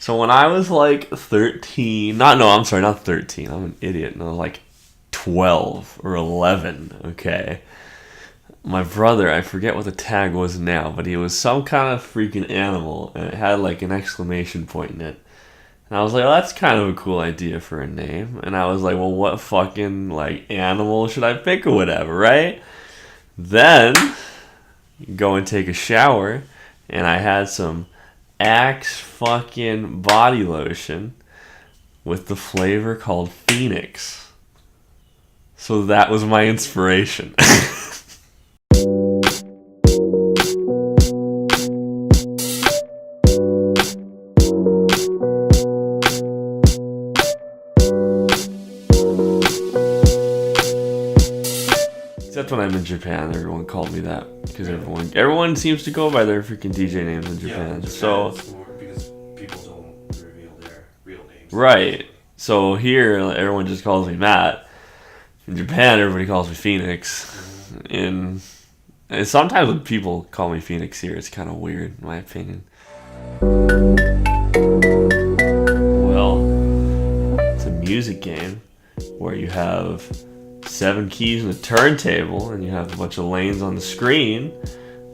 So when I was like 13, I'm sorry, not 13. I'm an idiot. No, like 12 or 11. Okay. My brother, I forget what the tag was now, but he was some kind of freaking animal, and it had like an exclamation point in it. And I was like, well, that's kind of a cool idea for a name. And I was like, well, what fucking like animal should I pick or whatever, right? Then go and take a shower, and I had some Axe fucking body lotion with the flavor called Phoenix. So that was my inspiration. Except when I'm in Japan, everyone called me that because everyone seems to go by their freaking DJ names in Japan. So it's more because people don't reveal their real names. right. So here, everyone just calls me Matt. In Japan, everybody calls me Phoenix. And sometimes when people call me Phoenix here, it's kind of weird, in my opinion. Well, it's a music game where you have 7 keys in a turntable, and you have a bunch of lanes on the screen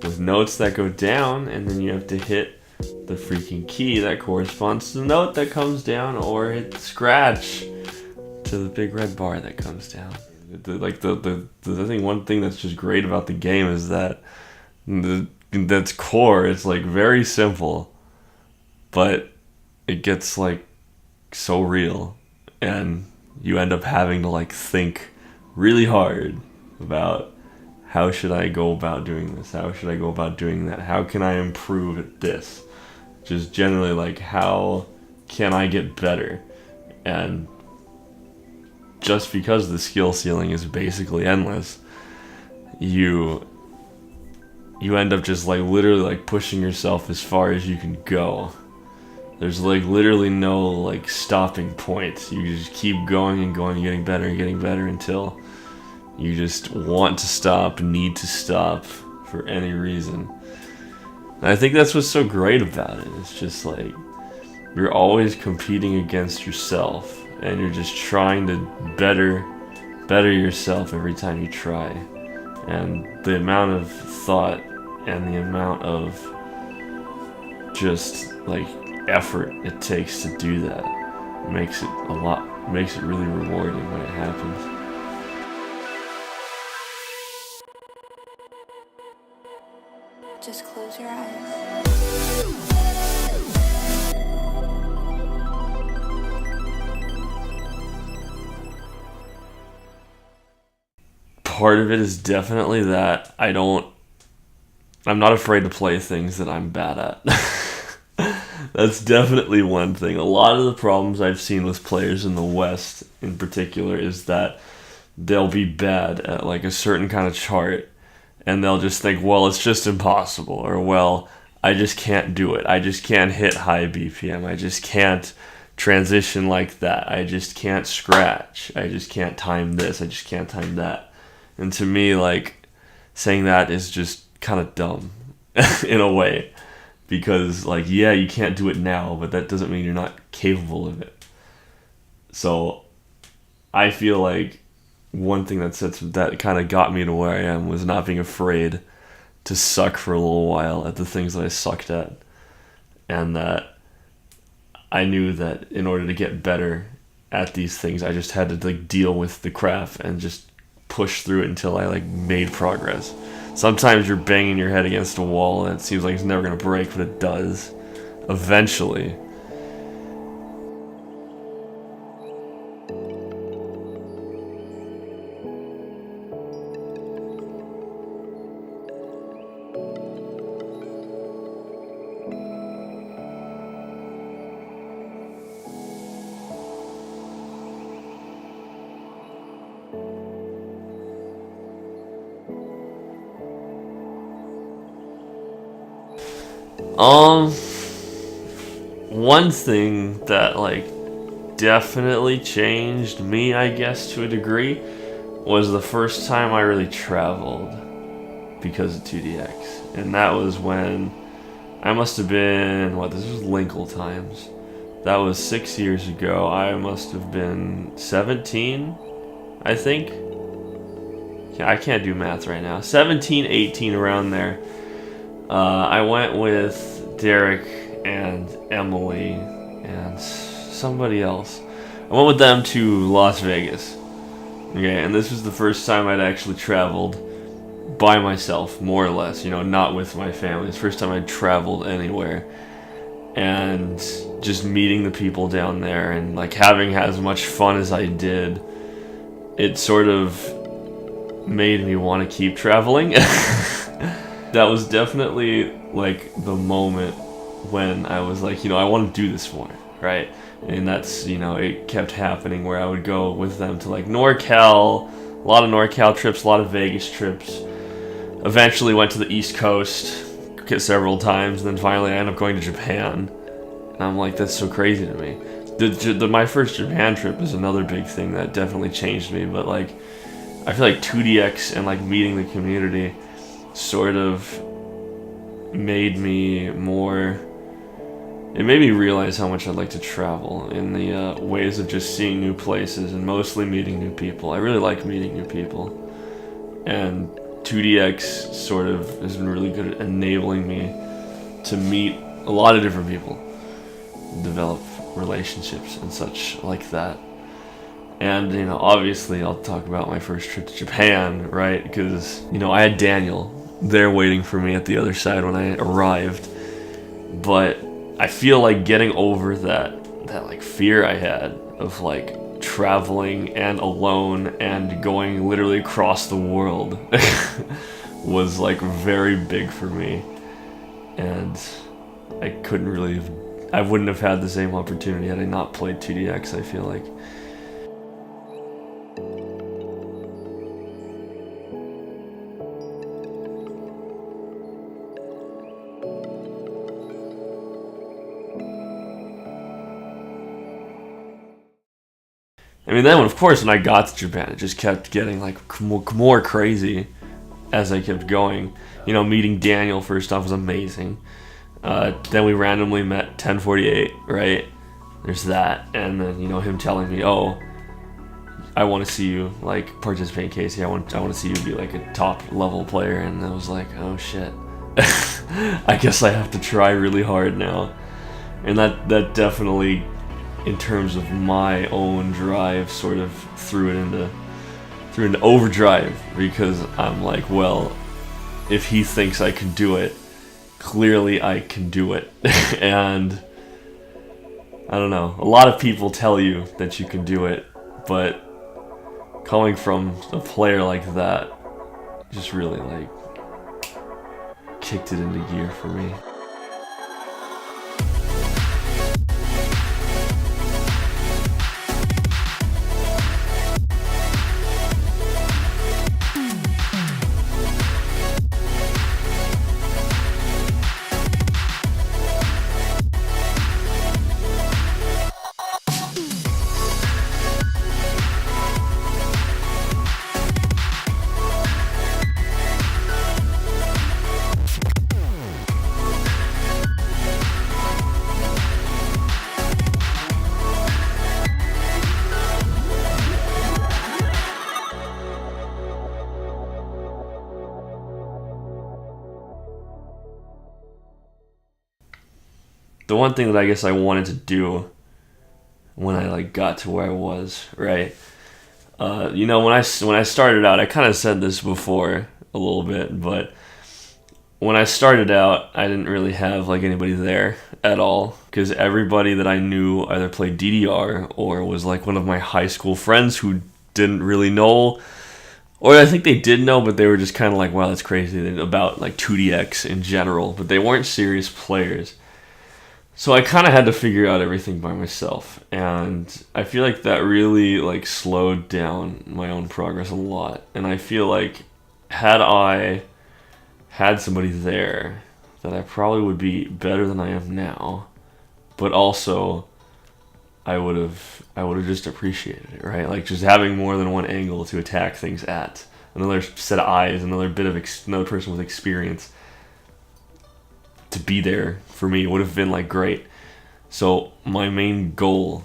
with notes that go down, and then you have to hit the freaking key that corresponds to the note that comes down, or hit the scratch to the big red bar that comes down. One thing that's just great about the game is that that's core. It's like very simple, but it gets like so real, and you end up having to like think really hard about how should I go about doing this? How should I go about doing that? How can I improve at this? Just generally like how can I get better? And just because the skill ceiling is basically endless, you end up just like literally like pushing yourself as far as you can go. There's like literally no like stopping point. You just keep going and going, getting better and getting better until you just want to stop, need to stop for any reason. And I think that's what's so great about it. It's just like you're always competing against yourself, and you're just trying to better yourself every time you try. And the amount of thought and the amount of just like effort it takes to do that makes it really rewarding when it happens. Just close your eyes. Part of it is definitely that I'm not afraid to play things that I'm bad at. That's definitely one thing. A lot of the problems I've seen with players in the West in particular is that they'll be bad at like a certain kind of chart, and they'll just think, well, it's just impossible, or well, I just can't do it. I just can't hit high BPM. I just can't transition like that. I just can't scratch. I just can't time this. I just can't time that. And to me, like, saying that is just kind of dumb in a way. Because, like, yeah, you can't do it now, but that doesn't mean you're not capable of it. So, I feel like one thing that kind of got me to where I am was not being afraid to suck for a little while at the things that I sucked at. And that I knew that in order to get better at these things, I just had to, like, deal with the crap and just push through it until I, like, made progress. Sometimes you're banging your head against a wall and it seems like it's never going to break, but it does. Eventually. One thing that, like, definitely changed me, I guess, to a degree, was the first time I really traveled because of 2DX. And that was when I must have been, this was Linkle times. That was 6 years ago. I must have been 17, I think. Yeah, I can't do math right now. 17, 18, around there. I went with Derek and Emily and somebody else. I went with them to Las Vegas. Okay, and this was the first time I'd actually traveled by myself, more or less, not with my family. It's the first time I'd traveled anywhere. And just meeting the people down there and like having as much fun as I did, it sort of made me want to keep traveling. That was definitely like the moment when I was like, I want to do this more, right? And that's, it kept happening where I would go with them to like NorCal, a lot of NorCal trips, a lot of Vegas trips. Eventually went to the East Coast several times, and then finally I ended up going to Japan. And I'm like, that's so crazy to me. My first Japan trip is another big thing that definitely changed me, but like, I feel like 2DX and like meeting the community sort of made me more... It made me realize how much I'd like to travel in the ways of just seeing new places and mostly meeting new people. I really like meeting new people. And 2DX sort of has been really good at enabling me to meet a lot of different people, develop relationships and such like that. And, obviously I'll talk about my first trip to Japan, right? Because, I had Daniel there waiting for me at the other side when I arrived. But I feel like getting over that like fear I had of like traveling and alone and going literally across the world was like very big for me. And I wouldn't have had the same opportunity had I not played 2DX, I feel like. I mean, then, of course, when I got to Japan, it just kept getting, like, more crazy as I kept going. Meeting Daniel first off was amazing. Then we randomly met 1048, right? There's that. And then, him telling me, oh, I want to see you, like, participate in Casey. I want to see you be, like, a top-level player. And I was like, oh, shit. I guess I have to try really hard now. And that definitely... in terms of my own drive, sort of threw it into overdrive, because I'm like, well, if he thinks I can do it, clearly I can do it. And I don't know, a lot of people tell you that you can do it, but coming from a player like that just really like kicked it into gear for me. The one thing that I guess I wanted to do when I like got to where I was, right? When I started out, I kind of said this before a little bit, but when I started out, I didn't really have like anybody there at all, because everybody that I knew either played DDR or was like one of my high school friends who didn't really know, or I think they did know, but they were just kind of like, wow, that's crazy about like 2DX in general, but they weren't serious players. So I kind of had to figure out everything by myself, and I feel like that really like slowed down my own progress a lot. And I feel like had I had somebody there, that I probably would be better than I am now, but also I would have just appreciated it, right? Like just having more than one angle to attack things at, another set of eyes, another bit of another person with experience to be there for me would have been like great. So my main goal,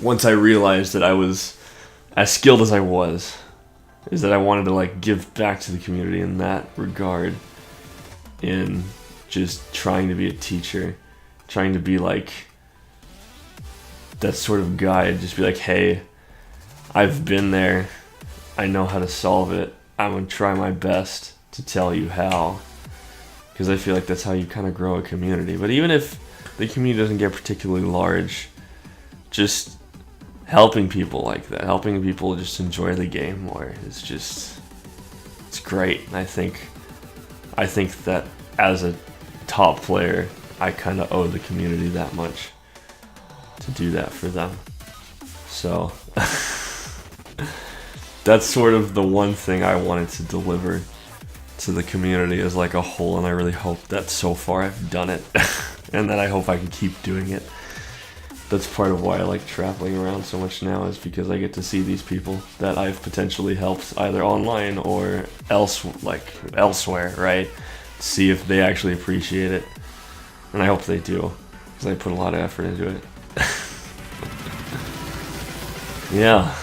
once I realized that I was as skilled as I was, is that I wanted to like give back to the community in that regard, in just trying to be a teacher, trying to be like that sort of guide, just be like, hey, I've been there, I know how to solve it, I'm gonna try my best to tell you how, because I feel like that's how you kind of grow a community. But even if the community doesn't get particularly large, just helping people like that, helping people just enjoy the game more, is just, it's great. And I think that as a top player, I kind of owe the community that much to do that for them. So that's sort of the one thing I wanted to deliver to the community as like a whole, and I really hope that so far I've done it and that I hope I can keep doing it. That's part of why I like traveling around so much now, is because I get to see these people that I've potentially helped either online or elsewhere, right? See if they actually appreciate it, and I hope they do, because I put a lot of effort into it. Yeah.